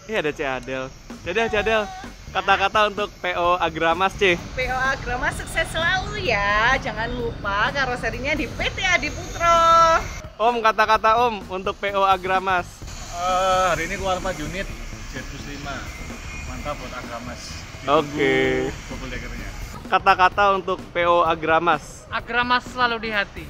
Iya ada Cadel. Cadel. Kata-kata untuk PO Agramas, C. PO Agramas sukses selalu ya. Jangan lupa karoserinya di PT Adiputro. Om, kata-kata Om untuk PO Agramas. Hari ini keluar 4 unit Jetbus 5. Mantap buat Agramas. Oke. Double deckernya. Kata-kata untuk PO Agramas. Agramas selalu di hati.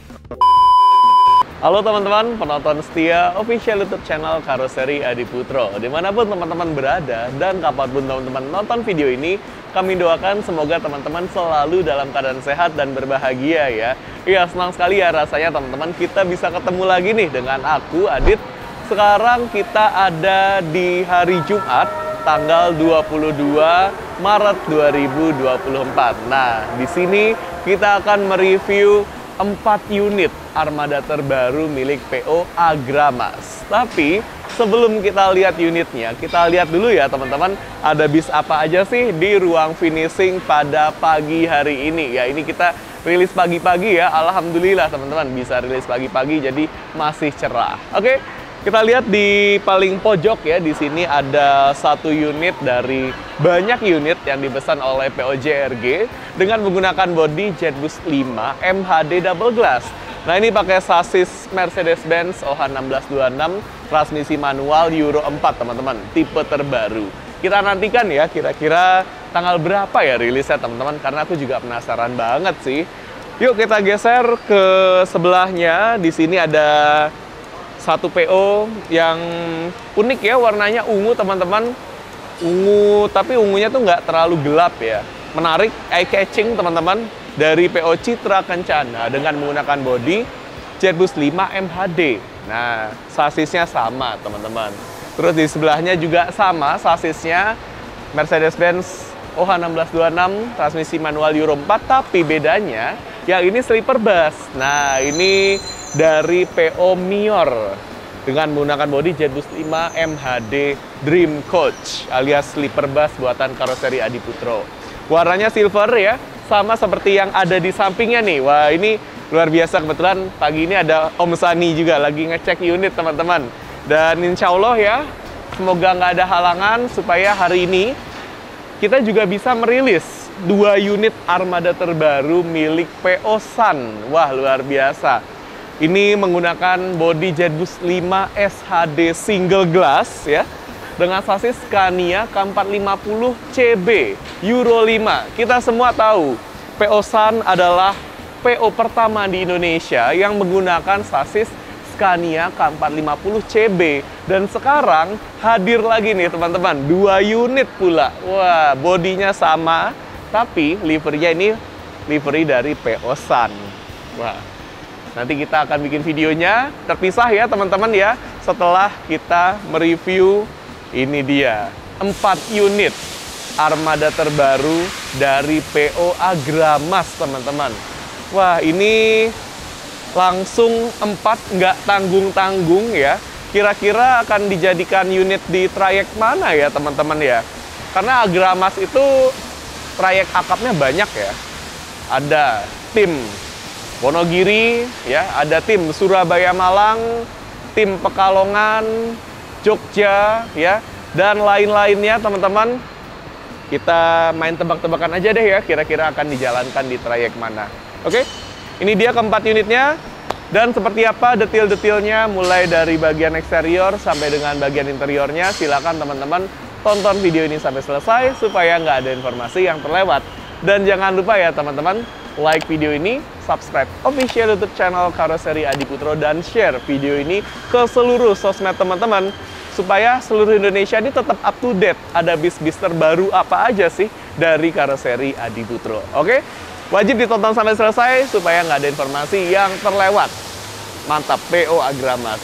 Halo teman-teman, penonton setia official YouTube channel Karoseri Adiputro. Dimanapun teman-teman berada dan kapanpun teman-teman nonton video ini, kami doakan semoga teman-teman selalu dalam keadaan sehat dan berbahagia ya. Iya, senang sekali ya rasanya teman-teman kita bisa ketemu lagi nih dengan aku, Adit. Sekarang kita ada di hari Jumat, tanggal 22 Maret 2024. Nah, di sini kita akan mereview 4 unit armada terbaru milik PO Agramas. Tapi sebelum kita lihat unitnya, kita lihat dulu ya teman-teman, ada bis apa aja sih di ruang finishing pada pagi hari ini. Ya, ini kita rilis pagi-pagi ya, alhamdulillah teman-teman bisa rilis pagi-pagi jadi masih cerah. Oke, kita lihat di paling pojok ya, di sini ada 1 unit dari banyak unit yang dipesan oleh PO JRG dengan menggunakan bodi Jetbus 5 MHD double glass. Nah, ini pakai sasis Mercedes-Benz OH1626, transmisi manual Euro 4 teman-teman, tipe terbaru. Kita nantikan ya kira-kira tanggal berapa ya rilisnya teman-teman, karena aku juga penasaran banget sih. Yuk kita geser ke sebelahnya. Di sini ada satu PO yang unik ya, warnanya ungu teman-teman. Ungu, tapi ungunya tuh nggak terlalu gelap ya. Menarik, eye-catching teman-teman, dari PO Citra Kencana dengan menggunakan bodi Jetbus 5 MHD. Nah, sasisnya sama teman-teman. Terus di sebelahnya juga sama sasisnya, Mercedes-Benz OH1626, transmisi manual Euro 4, tapi bedanya yang ini sleeper bus. Nah, ini dari PO Mior dengan menggunakan bodi Jetbus 5 MHD Dream Coach alias sleeper bus buatan Karoseri Adiputro. Warnanya silver ya, sama seperti yang ada di sampingnya nih. Wah, ini luar biasa, kebetulan pagi ini ada Om Sani juga lagi ngecek unit teman-teman. Dan insya Allah ya, semoga nggak ada halangan supaya hari ini kita juga bisa merilis 2 unit armada terbaru milik PO Sun. Wah, luar biasa. Ini menggunakan bodi Jetbus 5 SHD single glass ya, dengan sasis Scania K450 CB Euro 5. Kita semua tahu PO Sun adalah PO pertama di Indonesia yang menggunakan sasis Scania K450 CB, dan sekarang hadir lagi nih teman-teman 2 unit pula. Wah, bodinya sama tapi liverynya ini livery dari PO Sun. Wah, nanti kita akan bikin videonya terpisah ya teman-teman ya, setelah kita mereview. Ini dia 4 unit armada terbaru dari PO Agramas teman-teman. Wah, ini langsung 4, nggak tanggung-tanggung ya. Kira-kira akan dijadikan unit di trayek mana ya teman-teman ya? Karena Agramas itu trayek akapnya banyak ya. Ada tim Wonogiri ya, ada tim Surabaya Malang, tim Pekalongan, Jogja ya, dan lain-lainnya teman-teman. Kita main tebak-tebakan aja deh ya, kira-kira akan dijalankan di trayek mana. Oke, ini dia keempat unitnya. Dan seperti apa detail-detailnya mulai dari bagian eksterior sampai dengan bagian interiornya, silakan teman-teman tonton video ini sampai selesai supaya nggak ada informasi yang terlewat. Dan jangan lupa ya teman-teman, like video ini, subscribe official YouTube channel Karoseri Adiputro, dan share video ini ke seluruh sosmed teman-teman supaya seluruh Indonesia ini tetap up to date. Ada bis-bis terbaru apa aja sih dari Karoseri Adiputro. Oke? Wajib ditonton sampai selesai supaya nggak ada informasi yang terlewat. Mantap, PO Agramas.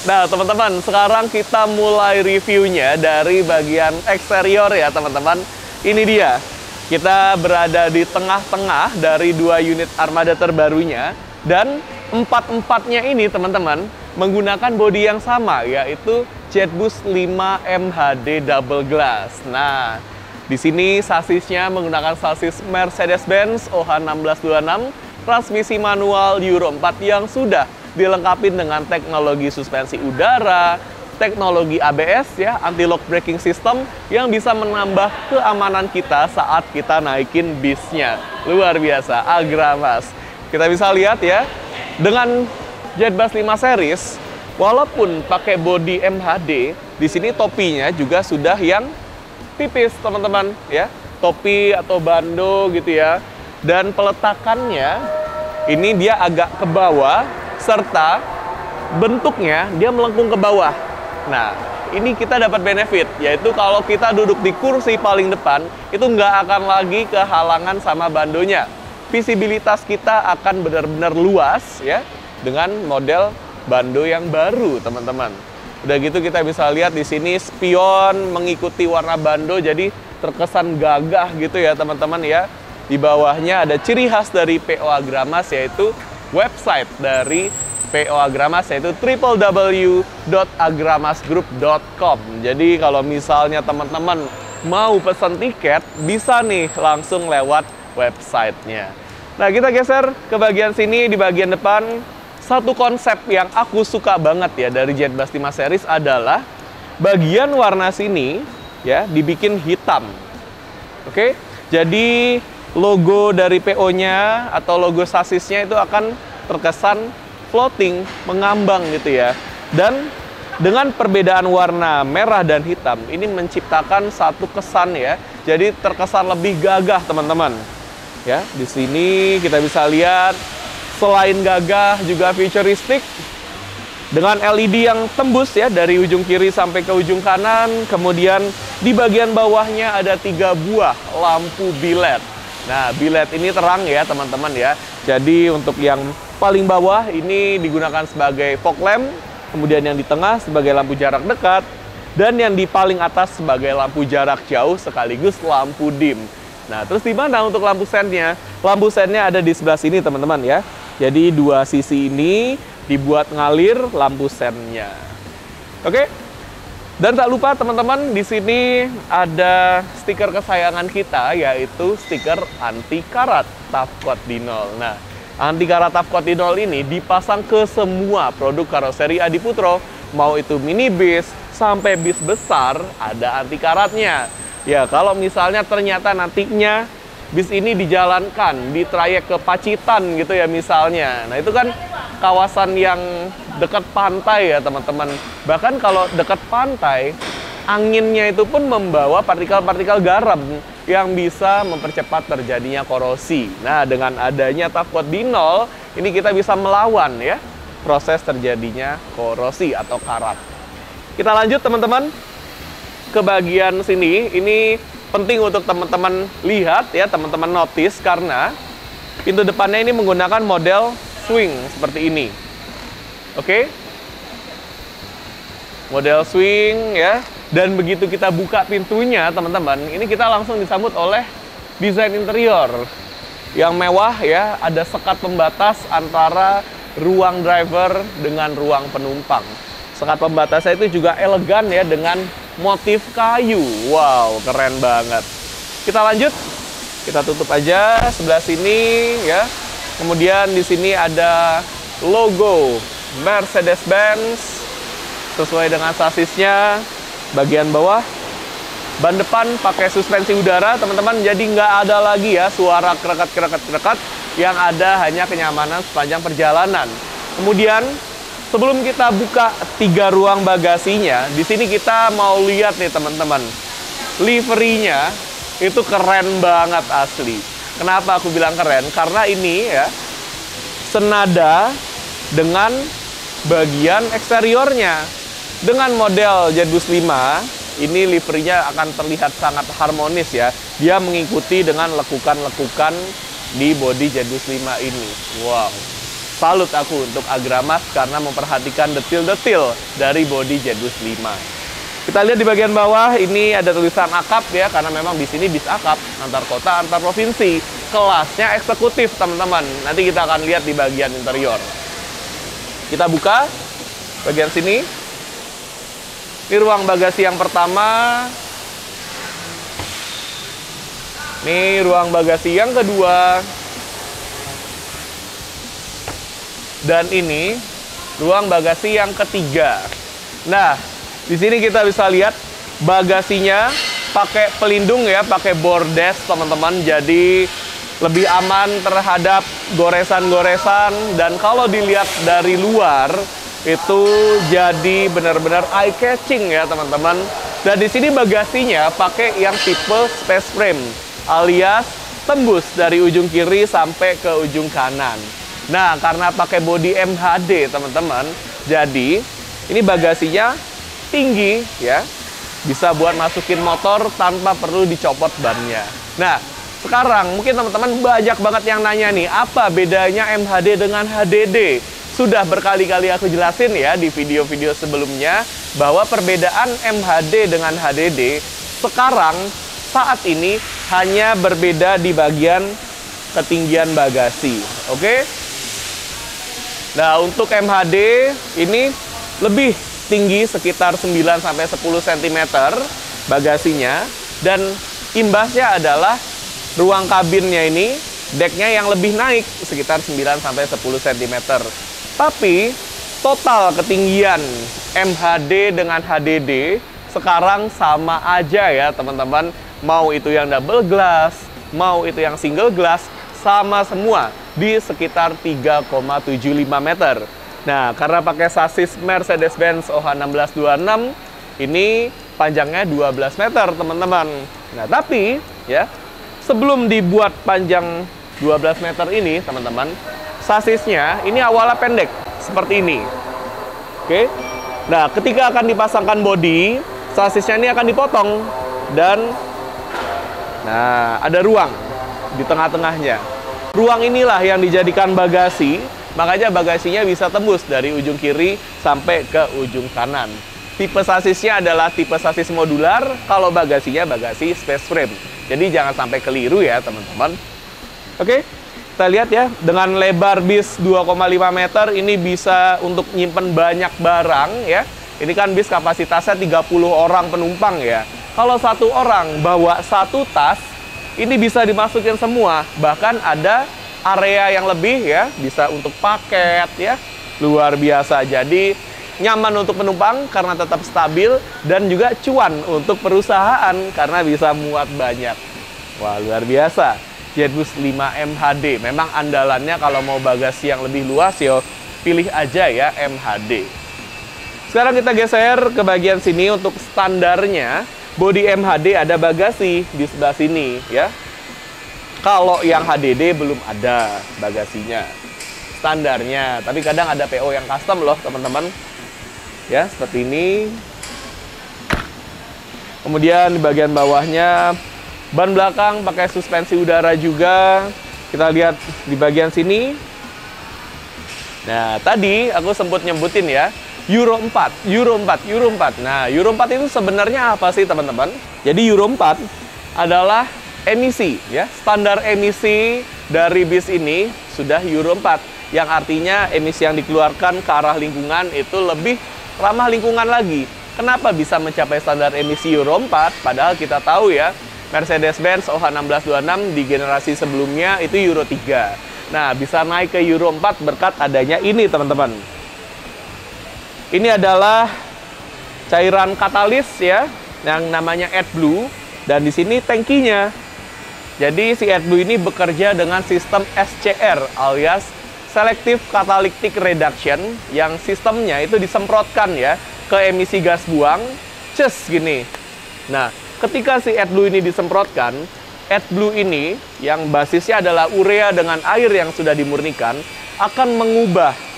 Nah, teman-teman, sekarang kita mulai reviewnya dari bagian eksterior ya, teman-teman. Ini dia. Kita berada di tengah-tengah dari 2 unit armada terbarunya. Dan empat-empatnya ini, teman-teman, menggunakan bodi yang sama, yaitu JetBoost 5 MHD Double Glass. Nah, di sini sasisnya menggunakan sasis Mercedes-Benz OH1626, transmisi manual Euro 4 yang sudah dilengkapi dengan teknologi suspensi udara, teknologi ABS ya, anti-lock braking system yang bisa menambah keamanan kita saat kita naikin bisnya. Luar biasa, agramas. Kita bisa lihat ya, dengan JetBoost 5 series, walaupun pakai bodi MHD, di sini topinya juga sudah yang tipis, teman-teman ya. Topi atau bando gitu ya. Dan peletakannya ini dia agak ke bawah, serta bentuknya dia melengkung ke bawah. Nah, ini kita dapat benefit, yaitu kalau kita duduk di kursi paling depan, itu nggak akan lagi kehalangan sama bandonya. Visibilitas kita akan benar-benar luas ya, dengan model bando yang baru, teman-teman. Udah gitu kita bisa lihat di sini spion mengikuti warna bando, jadi terkesan gagah gitu ya, teman-teman ya. Di bawahnya ada ciri khas dari PO Agramas, yaitu website dari PO Agramas, yaitu www.agramasgroup.com. Jadi kalau misalnya teman-teman mau pesan tiket, bisa nih langsung lewat websitenya. Nah, kita geser ke bagian sini. Di bagian depan, satu konsep yang aku suka banget ya dari JetBoost 5 series adalah bagian warna sini ya dibikin hitam. Oke, jadi logo dari PO-nya atau logo sasisnya itu akan terkesan floating, mengambang gitu ya. Dan dengan perbedaan warna merah dan hitam, ini menciptakan satu kesan ya. Jadi terkesan lebih gagah, teman-teman. Ya, di sini kita bisa lihat selain gagah juga futuristik dengan LED yang tembus ya dari ujung kiri sampai ke ujung kanan. Kemudian di bagian bawahnya ada 3 buah lampu bilet. Nah, bilet ini terang ya, teman-teman ya. Jadi untuk yang paling bawah ini digunakan sebagai fog lamp, kemudian yang di tengah sebagai lampu jarak dekat, dan yang di paling atas sebagai lampu jarak jauh sekaligus lampu dim. Nah, terus di mana untuk lampu sennya? Lampu sennya ada di sebelah sini, teman-teman ya. Jadi 2 sisi ini dibuat ngalir lampu sennya. Oke. Dan tak lupa teman-teman, di sini ada stiker kesayangan kita, yaitu stiker anti karat Tafcode Dinol. Nah, anti karat Tafcode Dinol ini dipasang ke semua produk karoseri Adi Putro, mau itu mini bis sampai bis besar ada anti karatnya. Ya, kalau misalnya ternyata nantinya bis ini dijalankan di trayek ke Pacitan gitu ya misalnya. Nah, itu kan kawasan yang dekat pantai ya, teman-teman. Bahkan kalau dekat pantai, anginnya itu pun membawa partikel-partikel garam yang bisa mempercepat terjadinya korosi. Nah, dengan adanya Tafcode Dinol, ini kita bisa melawan ya proses terjadinya korosi atau karat. Kita lanjut, teman-teman, ke bagian sini. Ini penting untuk teman-teman lihat ya, teman-teman notice, karena pintu depannya ini menggunakan model swing seperti ini. Oke, model swing ya. Dan begitu kita buka pintunya, teman-teman, ini kita langsung disambut oleh desain interior yang mewah ya. Ada sekat pembatas antara ruang driver dengan ruang penumpang. Sekat pembatasnya itu juga elegan ya, dengan motif kayu. Wow, keren banget. Kita lanjut, kita tutup aja sebelah sini ya. Kemudian di sini ada logo Mercedes-Benz sesuai dengan sasisnya. Bagian bawah, ban depan pakai suspensi udara, teman-teman. Jadi nggak ada lagi ya suara krekat-krekat. Yang ada hanya kenyamanan sepanjang perjalanan. Kemudian sebelum kita buka 3 ruang bagasinya, di sini kita mau lihat nih, teman-teman. Liverinya itu keren banget asli. Kenapa aku bilang keren? Karena ini ya senada dengan bagian eksteriornya. Dengan model JetBoost 5, ini liverinya akan terlihat sangat harmonis ya. Dia mengikuti dengan lekukan-lekukan di bodi JetBoost 5 ini. Wow, salut aku untuk Agramas karena memperhatikan detil-detil dari bodi Jetbus 5. Kita lihat di bagian bawah, ini ada tulisan akap ya, karena memang bis ini bis akap, antar kota, antar provinsi. Kelasnya eksekutif, teman-teman. Nanti kita akan lihat di bagian interior. Kita buka bagian sini. Ini ruang bagasi yang pertama. Ini ruang bagasi yang kedua. Dan ini ruang bagasi yang ketiga. Nah, di sini kita bisa lihat bagasinya pakai pelindung ya, pakai bordes teman-teman. Jadi lebih aman terhadap goresan-goresan, dan kalau dilihat dari luar itu jadi benar-benar eye catching ya teman-teman. Dan di sini bagasinya pakai yang tipe space frame, alias tembus dari ujung kiri sampai ke ujung kanan. Nah, karena pakai bodi MHD teman-teman, jadi ini bagasinya tinggi ya, bisa buat masukin motor tanpa perlu dicopot bannya. Nah, sekarang mungkin teman-teman banyak banget yang nanya nih, apa bedanya MHD dengan HDD? Sudah berkali-kali aku jelasin ya di video-video sebelumnya, bahwa perbedaan MHD dengan HDD sekarang saat ini hanya berbeda di bagian ketinggian bagasi. Oke? Nah, untuk MHD ini lebih tinggi sekitar 9-10 cm bagasinya, dan imbasnya adalah ruang kabinnya ini, decknya yang lebih naik sekitar 9-10 cm. Tapi total ketinggian MHD dengan HDD sekarang sama aja ya teman-teman. Mau itu yang double glass, mau itu yang single glass, sama semua di sekitar 3,75 meter. Nah, karena pakai sasis Mercedes-Benz OH1626, ini panjangnya 12 meter, teman-teman. Nah, tapi ya, sebelum dibuat panjang 12 meter ini, teman-teman, sasisnya ini awalnya pendek, seperti ini. Oke. Nah, ketika akan dipasangkan bodi, sasisnya ini akan dipotong, dan nah, ada ruang di tengah-tengahnya. Ruang inilah yang dijadikan bagasi, makanya bagasinya bisa tembus dari ujung kiri sampai ke ujung kanan. Tipe sasisnya adalah tipe sasis modular, kalau bagasinya bagasi space frame. Jadi jangan sampai keliru ya teman-teman. Oke, kita lihat ya, dengan lebar bis 2,5 meter ini bisa untuk nyimpen banyak barang ya. Ini kan bis kapasitasnya 30 orang penumpang ya. Kalau satu orang bawa satu tas, ini bisa dimasukin semua, bahkan ada area yang lebih ya, bisa untuk paket ya, luar biasa. Jadi nyaman untuk penumpang karena tetap stabil, dan juga cuan untuk perusahaan karena bisa muat banyak. Wah, luar biasa. Jetbus 5 MHD memang andalannya kalau mau bagasi yang lebih luas ya pilih aja ya MHD. Sekarang kita geser ke bagian sini untuk standarnya. Bodi MHD ada bagasi di sebelah sini ya. Kalau yang HDD belum ada bagasinya standarnya, tapi kadang ada PO yang custom loh teman-teman. Ya, seperti ini. Kemudian di bagian bawahnya ban belakang pakai suspensi udara juga. Kita lihat di bagian sini. Nah, tadi aku sempat nyebutin ya, Euro 4, Euro 4, Euro 4. Nah, Euro 4 itu sebenarnya apa sih teman-teman? Jadi Euro 4 adalah emisi ya. Standar emisi dari bis ini sudah Euro 4, yang artinya emisi yang dikeluarkan ke arah lingkungan itu lebih ramah lingkungan lagi. Kenapa bisa mencapai standar emisi Euro 4? Padahal kita tahu ya, Mercedes-Benz OH1626 di generasi sebelumnya itu Euro 3. Nah, bisa naik ke Euro 4 berkat adanya ini teman-teman. Ini adalah cairan katalis ya, yang namanya AdBlue, dan di sini tangkinya. Jadi si AdBlue ini bekerja dengan sistem SCR alias Selective Catalytic Reduction, yang sistemnya itu disemprotkan ya ke emisi gas buang, ces gini. Nah, ketika si AdBlue ini disemprotkan, AdBlue ini yang basisnya adalah urea dengan air yang sudah dimurnikan akan mengubah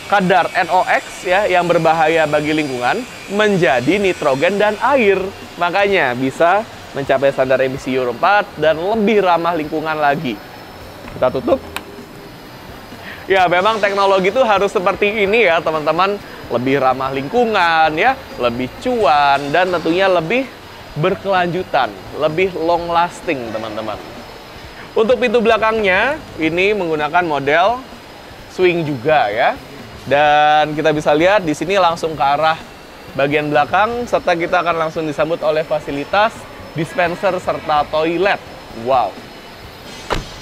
kadar NOx ya yang berbahaya bagi lingkungan menjadi nitrogen dan air. Makanya bisa mencapai standar emisi Euro 4 dan lebih ramah lingkungan lagi. Kita tutup. Ya, memang teknologi itu harus seperti ini ya, teman-teman. Lebih ramah lingkungan ya, lebih cuan, dan tentunya lebih berkelanjutan, lebih long lasting, teman-teman. Untuk pintu belakangnya, ini menggunakan model swing juga ya. Dan kita bisa lihat di sini langsung ke arah bagian belakang, serta kita akan langsung disambut oleh fasilitas dispenser serta toilet. Wow.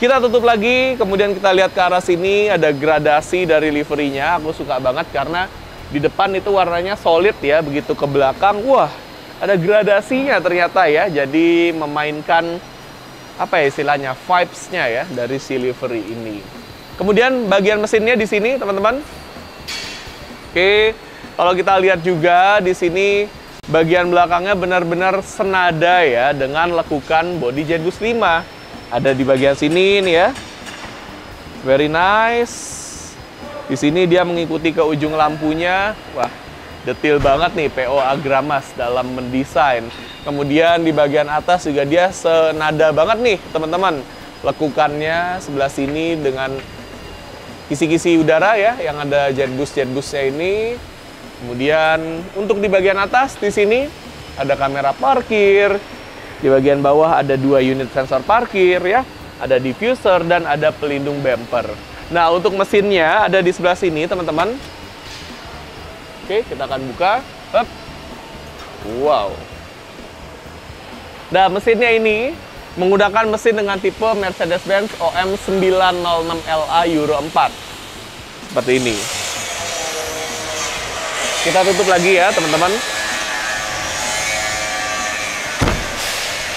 Kita tutup lagi, kemudian kita lihat ke arah sini, ada gradasi dari liverinya. Aku suka banget karena di depan itu warnanya solid ya, begitu ke belakang, wah, ada gradasinya ternyata ya. Jadi memainkan apa ya istilahnya, vibes-nya ya dari si livery ini. Kemudian bagian mesinnya di sini, teman-teman. Oke, kalau kita lihat juga di sini bagian belakangnya benar-benar senada ya dengan lekukan bodi Jetbus 5. Ada di bagian sini nih ya. Very nice. Di sini dia mengikuti ke ujung lampunya. Wah, detail banget nih PO Agramas dalam mendesain. Kemudian di bagian atas juga dia senada banget nih, teman-teman. Lekukannya sebelah sini dengan kisi-kisi udara ya, yang ada jetbus-jetbusnya ini. Kemudian untuk di bagian atas di sini ada kamera parkir. Di bagian bawah ada 2 unit sensor parkir ya. Ada diffuser dan ada pelindung bumper. Nah, untuk mesinnya ada di sebelah sini, teman-teman. Oke, kita akan buka. Hup. Wow. Nah, mesinnya ini menggunakan mesin dengan tipe Mercedes-Benz OM 906LA Euro 4. Seperti ini. Kita tutup lagi ya, teman-teman.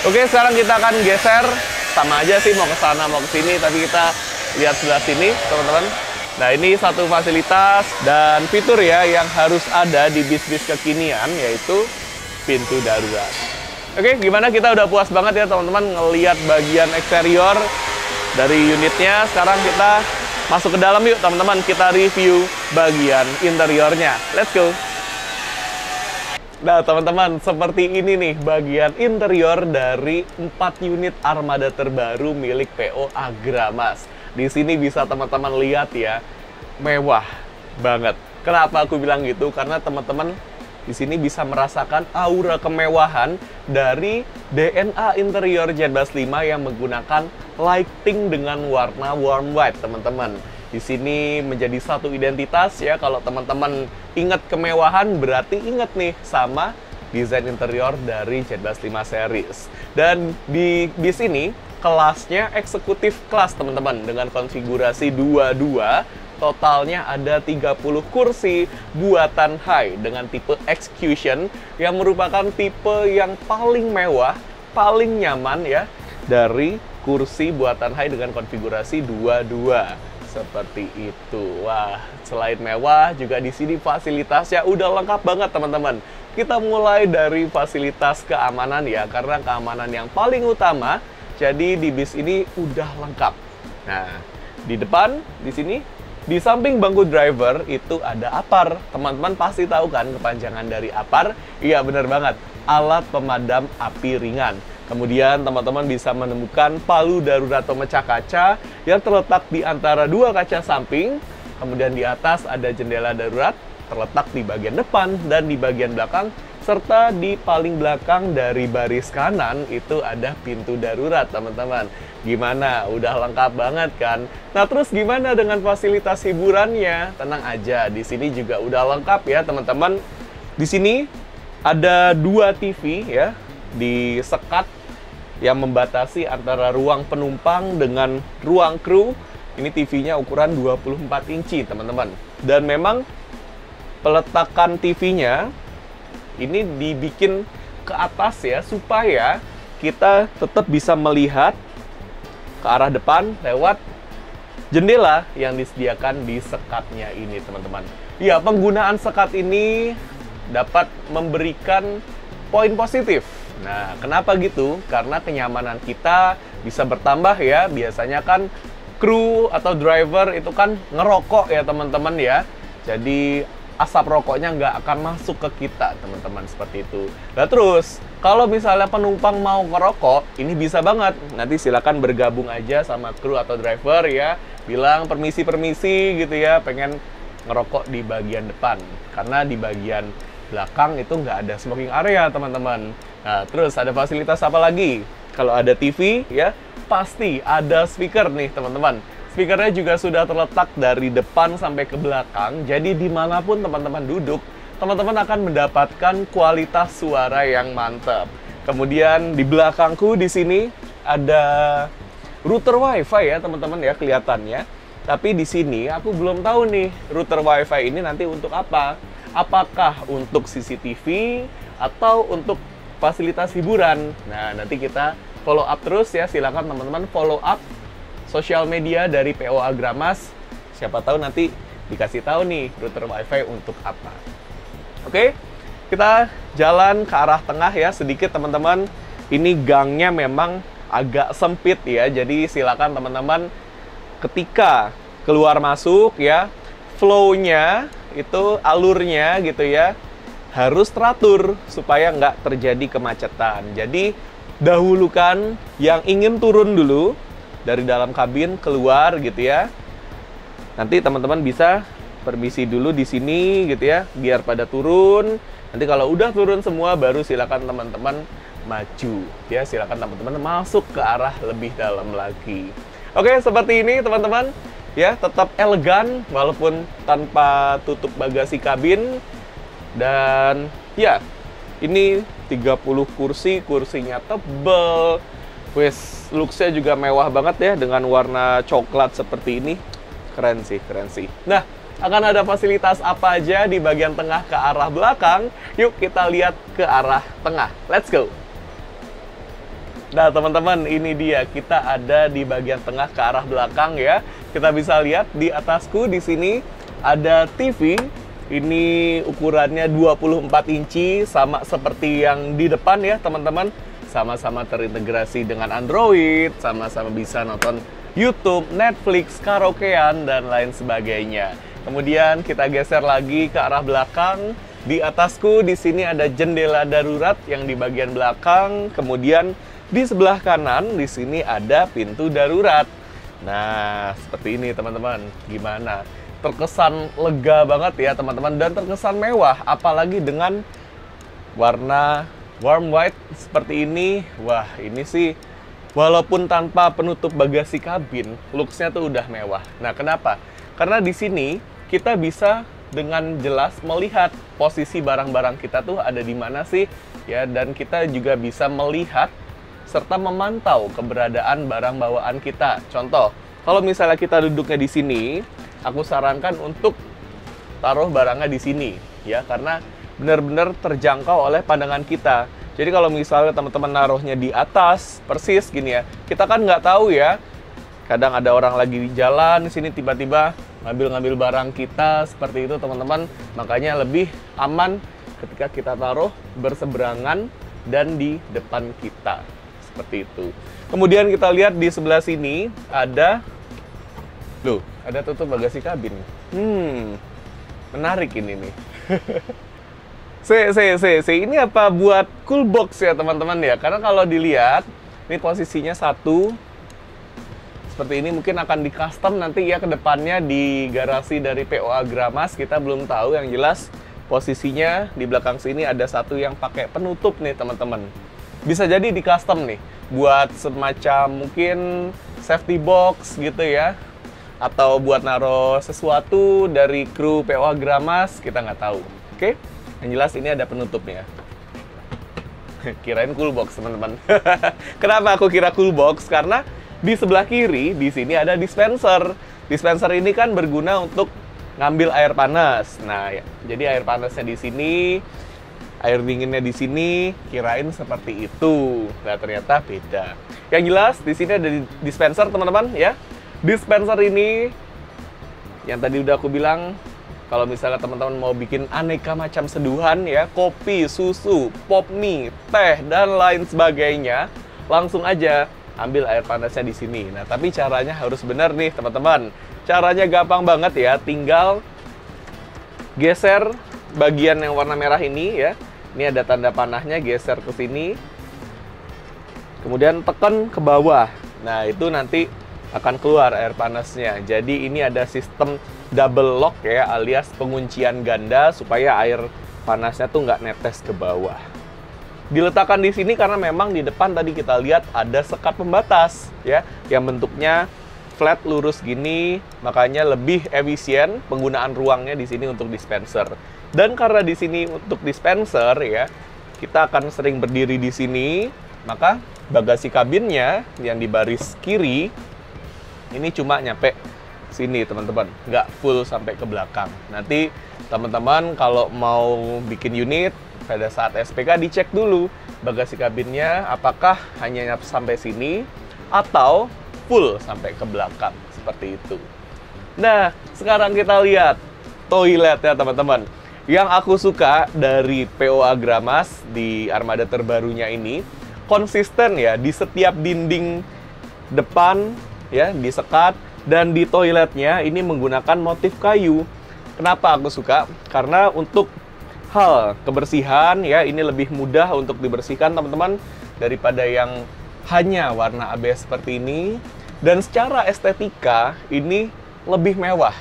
Oke, sekarang kita akan geser. Sama aja sih, mau ke sana, mau ke sini, tapi kita lihat sebelah sini, teman-teman. Nah, ini satu fasilitas dan fitur ya yang harus ada di bis-bis kekinian, yaitu pintu darurat. Oke, gimana? Kita udah puas banget ya, teman-teman, ngelihat bagian eksterior dari unitnya. Sekarang kita masuk ke dalam yuk, teman-teman. Kita review bagian interiornya. Let's go! Nah, teman-teman, seperti ini nih bagian interior dari 4 unit armada terbaru milik PO Agramas. Di sini bisa teman-teman lihat ya, mewah banget. Kenapa aku bilang gitu? Karena teman-teman di sini bisa merasakan aura kemewahan dari DNA interior Jetbus 5 yang menggunakan lighting dengan warna warm white, teman-teman. Di sini menjadi satu identitas ya. Kalau teman-teman ingat kemewahan, berarti ingat nih sama desain interior dari Jetbus 5 series. Dan di sini kelasnya eksekutif kelas, teman-teman, dengan konfigurasi 22. Totalnya ada 30 kursi buatan Hai dengan tipe Execution yang merupakan tipe yang paling mewah, paling nyaman ya dari kursi buatan Hai dengan konfigurasi 22. Seperti itu. Wah, selain mewah, juga di sini fasilitasnya udah lengkap banget, teman-teman. Kita mulai dari fasilitas keamanan ya, karena keamanan yang paling utama. Jadi di bis ini udah lengkap. Nah, di depan, di sini, di samping bangku driver itu ada APAR. Teman-teman pasti tahu kan kepanjangan dari APAR? Iya, bener banget. Alat pemadam api ringan. Kemudian teman-teman bisa menemukan palu darurat pemecah kaca yang terletak di antara 2 kaca samping. Kemudian di atas ada jendela darurat terletak di bagian depan dan di bagian belakang. Serta di paling belakang dari baris kanan itu ada pintu darurat, teman-teman. Gimana? Udah lengkap banget kan? Nah, terus gimana dengan fasilitas hiburannya? Tenang aja, di sini juga udah lengkap ya, teman-teman. Di sini ada 2 TV ya, di sekat yang membatasi antara ruang penumpang dengan ruang kru. Ini TV-nya ukuran 24 inci, teman-teman. Dan memang peletakan TV-nya ini dibikin ke atas ya, supaya kita tetap bisa melihat ke arah depan lewat jendela yang disediakan di sekatnya ini, teman-teman. Ya, penggunaan sekat ini dapat memberikan poin positif. Nah, kenapa gitu? Karena kenyamanan kita bisa bertambah ya. Biasanya kan kru atau driver itu kan ngerokok ya, teman-teman ya. Jadi asap rokoknya nggak akan masuk ke kita, teman-teman, seperti itu. Nah terus, kalau misalnya penumpang mau ngerokok, ini bisa banget. Nanti silakan bergabung aja sama kru atau driver ya, bilang permisi-permisi gitu ya, pengen ngerokok di bagian depan. Karena di bagian belakang itu nggak ada smoking area, teman-teman. Nah terus ada fasilitas apa lagi? Kalau ada TV ya, pasti ada speaker nih, teman-teman. Speakernya juga sudah terletak dari depan sampai ke belakang, jadi dimanapun teman-teman duduk, teman-teman akan mendapatkan kualitas suara yang mantap. Kemudian di belakangku di sini ada router WiFi ya, teman-teman ya, kelihatannya. Tapi di sini aku belum tahu nih, router WiFi ini nanti untuk apa? Apakah untuk CCTV atau untuk fasilitas hiburan? Nah, nanti kita follow up terus ya, silakan teman-teman follow up sosial media dari PO Agramas. Siapa tahu nanti dikasih tahu nih router WiFi untuk apa. Oke, kita jalan ke arah tengah ya sedikit, teman-teman. Ini gangnya memang agak sempit ya, jadi silakan teman-teman ketika keluar masuk ya, flow-nya itu, alurnya gitu ya, harus teratur supaya nggak terjadi kemacetan. Jadi dahulukan yang ingin turun dulu dari dalam kabin keluar gitu ya. Nanti teman-teman bisa permisi dulu di sini gitu ya, biar pada turun. Nanti kalau udah turun semua baru silakan teman-teman maju ya, silakan teman-teman masuk ke arah lebih dalam lagi. Oke, seperti ini teman-teman ya, tetap elegan walaupun tanpa tutup bagasi kabin. Dan ya, ini 30 kursi, kursinya tebel. Wes, looks-nya juga mewah banget ya dengan warna coklat seperti ini. Keren sih, keren sih. Nah, akan ada fasilitas apa aja di bagian tengah ke arah belakang? Yuk kita lihat ke arah tengah. Let's go! Nah, teman-teman, ini dia. Kita ada di bagian tengah ke arah belakang ya. Kita bisa lihat di atasku di sini ada TV. Ini ukurannya 24 inci, sama seperti yang di depan ya, teman-teman. Sama-sama terintegrasi dengan Android, sama-sama bisa nonton YouTube, Netflix, karaokean, dan lain sebagainya. Kemudian kita geser lagi ke arah belakang. Di atasku di sini ada jendela darurat yang di bagian belakang. Kemudian di sebelah kanan di sini ada pintu darurat. Nah, seperti ini teman-teman. Gimana? Terkesan lega banget ya teman-teman, dan terkesan mewah, apalagi dengan warna warm white seperti ini. Wah, ini sih walaupun tanpa penutup bagasi kabin, looks-nya tuh udah mewah. Nah, kenapa? Karena di sini kita bisa dengan jelas melihat posisi barang-barang kita tuh ada di mana sih ya, dan kita juga bisa melihat serta memantau keberadaan barang bawaan kita. Contoh, kalau misalnya kita duduknya di sini, aku sarankan untuk taruh barangnya di sini ya, karena benar-benar terjangkau oleh pandangan kita. Jadi kalau misalnya teman-teman naruhnya di atas persis gini ya, kita kan nggak tahu ya, kadang ada orang lagi di jalan di sini tiba-tiba ngambil barang kita seperti itu teman-teman. Makanya lebih aman ketika kita taruh berseberangan dan di depan kita seperti itu. Kemudian kita lihat di sebelah sini ada, loh, ada tutup bagasi kabin. Menarik ini nih. Ini apa buat cool box ya teman-teman ya? Karena kalau dilihat, ini posisinya satu seperti ini, mungkin akan di custom nanti ya ke depannya di garasi dari PO Agramas. Kita belum tahu, yang jelas posisinya di belakang sini ada satu yang pakai penutup nih teman-teman. Bisa jadi di custom nih, buat semacam mungkin safety box gitu ya, atau buat naruh sesuatu dari kru PO Agramas, kita nggak tahu. Oke? Yang jelas ini ada penutupnya. Kirain cool box, teman-teman. Kenapa aku kira cool box? Karena di sebelah kiri di sini ada dispenser. Dispenser ini kan berguna untuk ngambil air panas. Nah, ya, jadi air panasnya di sini, air dinginnya di sini. Kirain seperti itu. Nah, ternyata beda. Yang jelas di sini ada dispenser, teman-teman ya. Dispenser ini yang tadi udah aku bilang, kalau misalnya teman-teman mau bikin aneka macam seduhan ya, kopi, susu, pop mie, teh, dan lain sebagainya, langsung aja ambil air panasnya di sini. Nah, tapi caranya harus benar nih teman-teman. Caranya gampang banget ya, tinggal geser bagian yang warna merah ini ya. Ini ada tanda panahnya, geser ke sini. Kemudian tekan ke bawah. Nah, itu nanti akan keluar air panasnya. Jadi ini ada sistem double lock ya, alias penguncian ganda supaya air panasnya tuh nggak netes ke bawah. Diletakkan di sini karena memang di depan tadi kita lihat ada sekat pembatas ya, yang bentuknya flat lurus gini, makanya lebih efisien penggunaan ruangnya di sini untuk dispenser. Dan karena di sini untuk dispenser ya, kita akan sering berdiri di sini, maka bagasi kabinnya yang di baris kiri ini cuma nyampe sini teman-teman, nggak full sampai ke belakang. Nanti teman-teman kalau mau bikin unit pada saat SPK dicek dulu bagasi kabinnya apakah hanya sampai sini atau full sampai ke belakang seperti itu. Nah, sekarang kita lihat toilet ya teman-teman. Yang aku suka dari PO Agramas di armada terbarunya ini konsisten ya, di setiap dinding depan ya disekat, dan di toiletnya ini menggunakan motif kayu. Kenapa aku suka? Karena untuk hal kebersihan ya, ini lebih mudah untuk dibersihkan teman-teman daripada yang hanya warna ABS seperti ini. Dan secara estetika ini lebih mewah.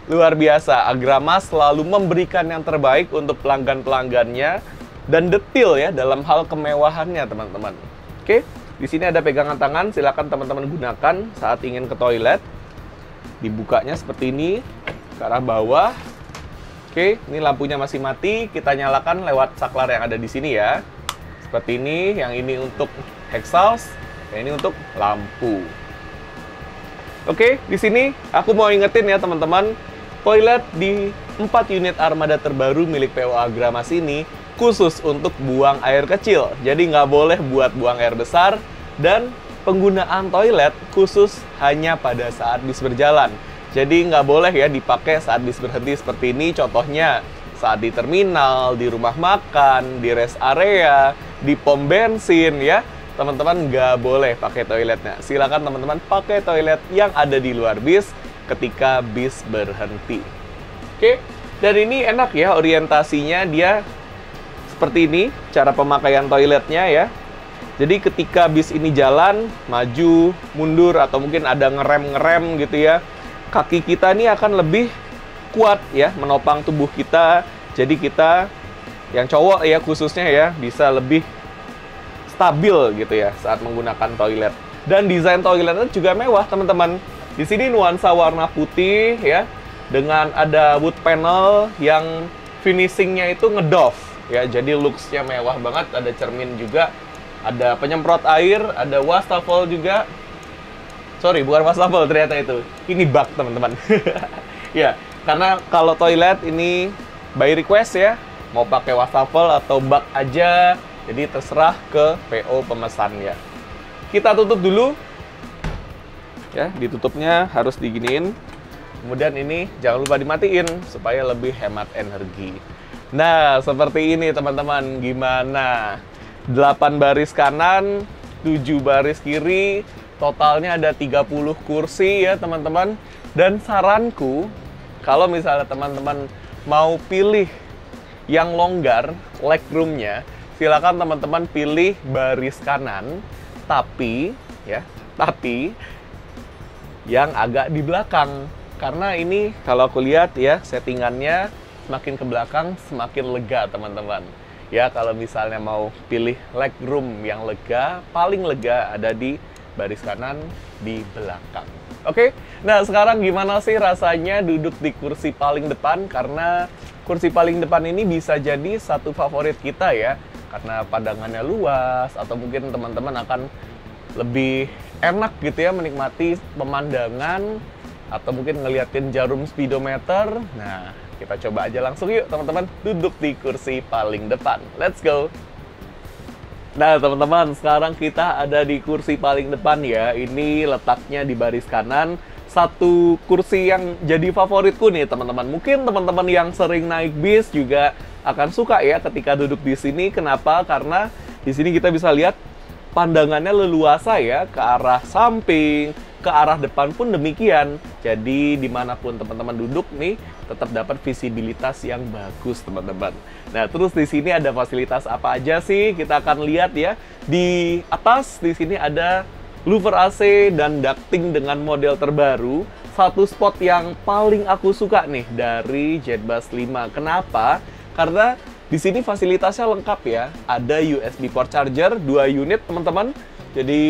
Luar biasa, Agramas selalu memberikan yang terbaik untuk pelanggan-pelanggannya dan detail ya dalam hal kemewahannya teman-teman. Oke, di sini ada pegangan tangan, silakan teman-teman gunakan saat ingin ke toilet. Dibukanya seperti ini ke arah bawah. Oke, ini lampunya masih mati, kita nyalakan lewat saklar yang ada di sini ya. Seperti ini, yang ini untuk exhaust, yang ini untuk lampu. Oke, di sini aku mau ingetin ya teman-teman, toilet di 4 unit armada terbaru milik PO Agramas ini khusus untuk buang air kecil. Jadi nggak boleh buat buang air besar, dan penggunaan toilet khusus hanya pada saat bis berjalan. Jadi nggak boleh ya dipakai saat bis berhenti seperti ini. Contohnya saat di terminal, di rumah makan, di rest area, di pom bensin ya. Teman-teman nggak boleh pakai toiletnya. Silakan teman-teman pakai toilet yang ada di luar bis ketika bis berhenti. Oke, dan ini enak ya orientasinya, dia seperti ini cara pemakaian toiletnya ya. Jadi ketika bis ini jalan, maju, mundur, atau mungkin ada ngerem-ngerem gitu ya, kaki kita ini akan lebih kuat ya menopang tubuh kita. Jadi kita yang cowok ya khususnya ya bisa lebih stabil gitu ya saat menggunakan toilet. Dan desain toiletnya juga mewah teman-teman. Di sini nuansa warna putih ya, dengan ada wood panel yang finishingnya itu ngedoff ya, jadi looks-nya mewah banget. Ada cermin juga, ada penyemprot air, ada wastafel juga. Sorry, bukan wastafel ternyata itu. Ini bak teman-teman. Ya, karena kalau toilet ini by request ya, mau pakai wastafel atau bak aja, jadi terserah ke PO pemesannya. Kita tutup dulu. Ya, ditutupnya harus diginiin. Kemudian ini jangan lupa dimatiin supaya lebih hemat energi. Nah, seperti ini teman-teman. Gimana? 8 baris kanan, 7 baris kiri, totalnya ada 30 kursi ya teman-teman. Dan saranku, kalau misalnya teman-teman mau pilih yang longgar, legroomnya, silakan teman-teman pilih baris kanan, tapi yang agak di belakang. Karena ini kalau aku lihat ya, settingannya semakin ke belakang semakin lega teman-teman. Ya, kalau misalnya mau pilih legroom yang lega, paling lega ada di baris kanan di belakang. Oke, nah sekarang gimana sih rasanya duduk di kursi paling depan? Karena kursi paling depan ini bisa jadi satu favorit kita ya, karena pandangannya luas, atau mungkin teman-teman akan lebih enak gitu ya menikmati pemandangan, atau mungkin ngeliatin jarum speedometer. Nah, kita coba aja langsung yuk teman-teman duduk di kursi paling depan. Let's go! Nah teman-teman, sekarang kita ada di kursi paling depan ya. Ini letaknya di baris kanan. Satu kursi yang jadi favoritku nih teman-teman. Mungkin teman-teman yang sering naik bis juga akan suka ya ketika duduk di sini. Kenapa? Karena di sini kita bisa lihat pandangannya leluasa ya, ke arah samping, ke arah depan pun demikian. Jadi dimanapun teman-teman duduk nih, tetap dapat visibilitas yang bagus teman-teman. Nah, terus di sini ada fasilitas apa aja sih? Kita akan lihat ya. Di atas di sini ada louver AC dan ducting dengan model terbaru. Satu spot yang paling aku suka nih dari JetBus 5. Kenapa? Karena di sini fasilitasnya lengkap ya. Ada USB port charger 2 unit teman-teman. Jadi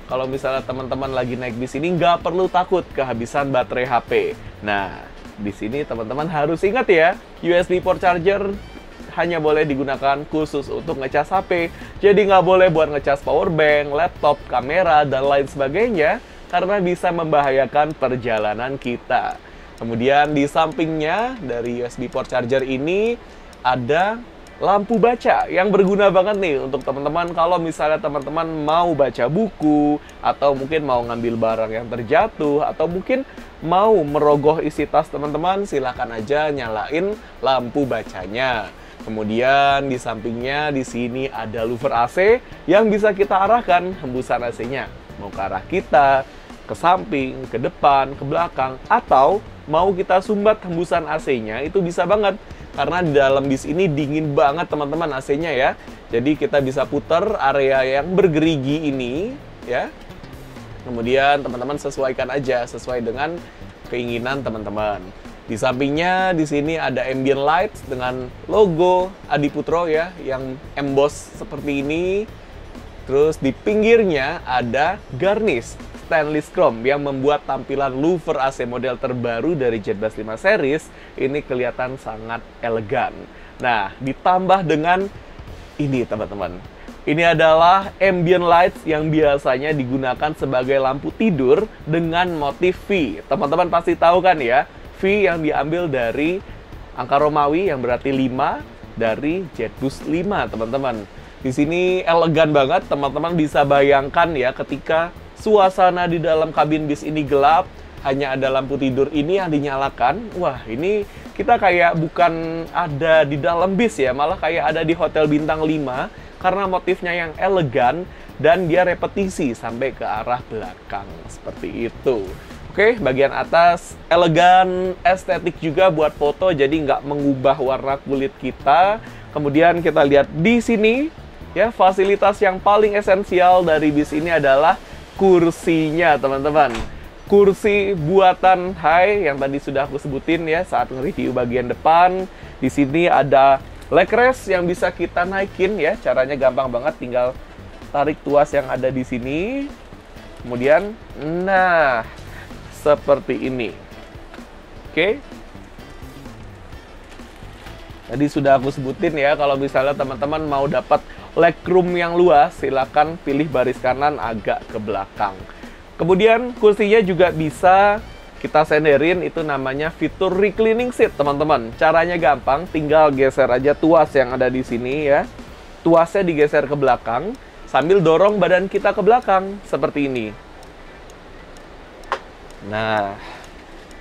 kalau misalnya teman-teman lagi naik bis ini nggak perlu takut kehabisan baterai HP. Nah, di sini teman-teman harus ingat ya, USB port charger hanya boleh digunakan khusus untuk ngecas HP. Jadi nggak boleh buat ngecas power bank, laptop, kamera, dan lain sebagainya karena bisa membahayakan perjalanan kita. Kemudian di sampingnya dari USB port charger ini ada lampu baca yang berguna banget nih untuk teman-teman kalau misalnya teman-teman mau baca buku atau mungkin mau ngambil barang yang terjatuh atau mungkin mau merogoh isi tas teman-teman, silahkan aja nyalain lampu bacanya. Kemudian di sampingnya di sini ada louver AC yang bisa kita arahkan hembusan AC-nya mau ke arah kita, ke samping, ke depan, ke belakang, atau mau kita sumbat hembusan AC-nya itu bisa banget. Karena di dalam bis ini dingin banget teman-teman AC-nya ya. Jadi kita bisa putar area yang bergerigi ini ya. Kemudian teman-teman sesuaikan aja sesuai dengan keinginan teman-teman. Di sampingnya di sini ada ambient lights dengan logo Adiputro ya yang emboss seperti ini. Terus di pinggirnya ada garnish stainless chrome yang membuat tampilan louver AC model terbaru dari JetBus 5 series ini kelihatan sangat elegan. Nah, ditambah dengan ini teman-teman. Ini adalah ambient lights yang biasanya digunakan sebagai lampu tidur dengan motif V. Teman-teman pasti tahu kan ya, V yang diambil dari angka Romawi yang berarti 5 dari JetBus 5, teman-teman. Di sini elegan banget, teman-teman bisa bayangkan ya ketika suasana di dalam kabin bis ini gelap, hanya ada lampu tidur ini yang dinyalakan. Wah, ini kita kayak bukan ada di dalam bis ya, malah kayak ada di hotel bintang 5 karena motifnya yang elegan dan dia repetisi sampai ke arah belakang seperti itu. Oke, bagian atas elegan, estetik juga buat foto, jadi nggak mengubah warna kulit kita. Kemudian kita lihat di sini ya, fasilitas yang paling esensial dari bis ini adalah kursinya teman-teman. Kursi buatan Hai yang tadi sudah aku sebutin ya saat nge-review bagian depan. Di sini ada leg rest yang bisa kita naikin ya. Caranya gampang banget, tinggal tarik tuas yang ada di sini. Kemudian nah seperti ini. Oke. Tadi sudah aku sebutin ya, kalau misalnya teman-teman mau dapat legroom yang luas, silakan pilih baris kanan agak ke belakang. Kemudian kursinya juga bisa kita senderin, itu namanya fitur reclining seat teman-teman. Caranya gampang, tinggal geser aja tuas yang ada di sini ya. Tuasnya digeser ke belakang sambil dorong badan kita ke belakang seperti ini. Nah,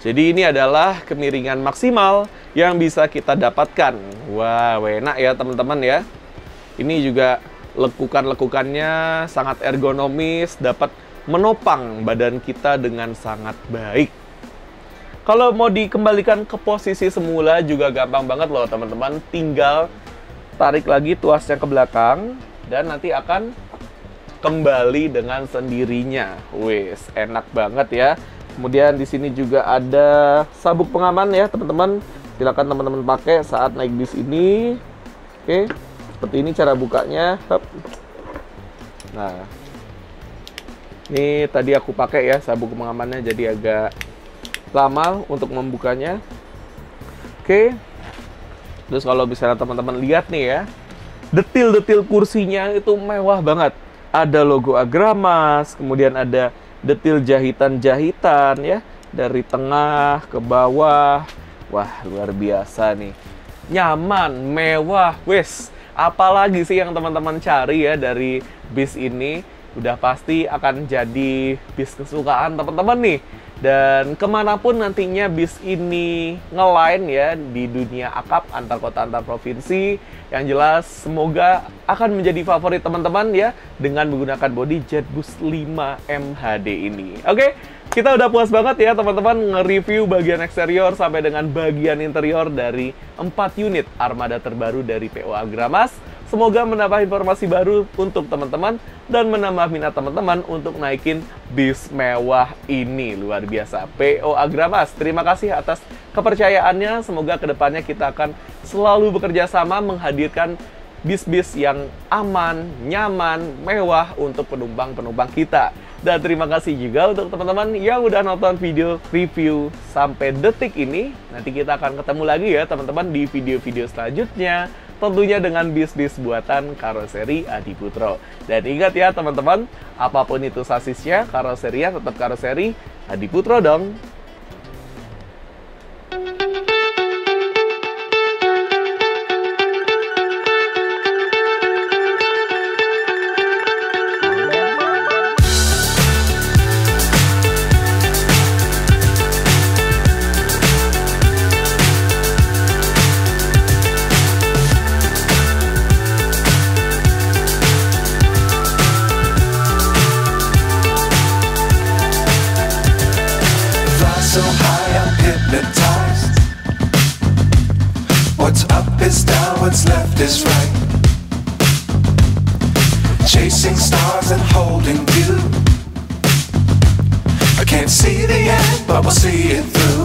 jadi ini adalah kemiringan maksimal yang bisa kita dapatkan. Wah, enak ya teman-teman ya. Ini juga lekukan-lekukannya sangat ergonomis, dapat menopang badan kita dengan sangat baik. Kalau mau dikembalikan ke posisi semula juga gampang banget loh teman-teman. Tinggal tarik lagi tuasnya ke belakang dan nanti akan kembali dengan sendirinya. Wes, enak banget ya. Kemudian di sini juga ada sabuk pengaman ya teman-teman. Silakan teman-teman pakai saat naik bis ini. Oke, seperti ini cara bukanya. Hup. Nah, ini tadi aku pakai ya sabuk pengamannya, jadi agak lama untuk membukanya. Oke. Terus kalau misalnya teman-teman lihat nih ya, detil-detil kursinya itu mewah banget. Ada logo Agramas, kemudian ada detil jahitan-jahitan ya, dari tengah ke bawah. Wah, luar biasa nih. Nyaman, mewah, wes. Apalagi sih yang teman-teman cari ya dari bis ini? Udah pasti akan jadi bis kesukaan teman-teman nih. Dan kemanapun nantinya bis ini ngeline ya di dunia akap antar kota antar provinsi, yang jelas semoga akan menjadi favorit teman-teman ya dengan menggunakan bodi Jetbus 5 MHD ini. Oke, kita udah puas banget ya teman-teman nge-review bagian eksterior sampai dengan bagian interior dari 4 unit armada terbaru dari PO Agramas. Semoga menambah informasi baru untuk teman-teman dan menambah minat teman-teman untuk naikin bis mewah ini. Luar biasa. PO Agramas, terima kasih atas kepercayaannya. Semoga kedepannya kita akan selalu bekerja sama menghadirkan bis-bis yang aman, nyaman, mewah untuk penumpang-penumpang kita. Dan terima kasih juga untuk teman-teman yang udah nonton video review sampai detik ini. Nanti kita akan ketemu lagi ya teman-teman di video-video selanjutnya. Tentunya dengan bis-bis buatan karoseri Adiputro. Dan ingat ya teman-teman, apapun itu sasisnya, karoserinya tetap karoseri Adiputro dong. So high I'm hypnotized. What's up is down, what's left is right. Chasing stars and holding you. I can't see the end, but we'll see it through.